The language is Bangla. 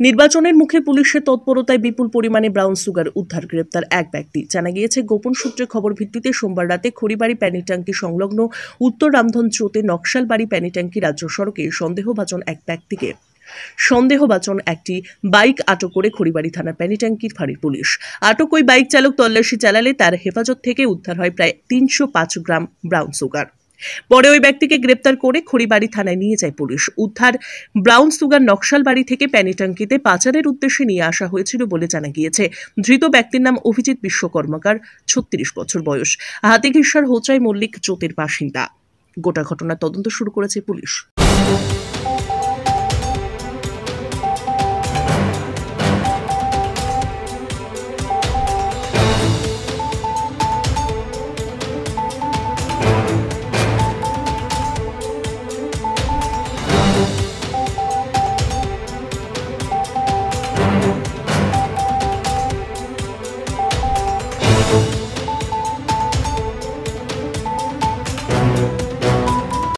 নির্বাচনের মুখে পুলিশের তৎপরতায় বিপুল পরিমাণে ব্রাউন সুগার উদ্ধার, গ্রেপ্তার এক ব্যক্তি। জানা গিয়েছে, গোপন সূত্রে খবর ভিত্তিতে সোমবার রাতে খড়িবাড়ি প্যানিট্যাঙ্কি সংলগ্ন উত্তর রামধন চোতে নকশালবাড়ি প্যানিট্যাঙ্কি রাজ্য সড়কে সন্দেহভাজন একটি বাইক আটক করে খড়িবাড়ি থানার প্যানিট্যাঙ্কির ফাঁড়ির পুলিশ। আটক ওই বাইক চালক তল্লাশি চালালে তার হেফাজত থেকে উদ্ধার হয় প্রায় 305 গ্রাম ব্রাউন সুগার। পরে ওই ব্যক্তিকে গ্রেপ্তার করে খড়িবাড়ি থানায় নিয়ে যায় পুলিশ। উদ্ধার ব্রাউন সুগার নকশালবাড়ি থেকে প্যানিট্যাঙ্কিতে পাচারের উদ্দেশ্যে নিয়ে আসা হয়েছিল বলে জানা গিয়েছে। ধৃত ব্যক্তির নাম অভিজিৎ বিশ্বকর্মাকার, 36 বছর বয়স, হাতিঘিসার হোচাই মল্লিক চোতের বাসিন্দা। গোটা ঘটনার তদন্ত শুরু করেছে পুলিশ।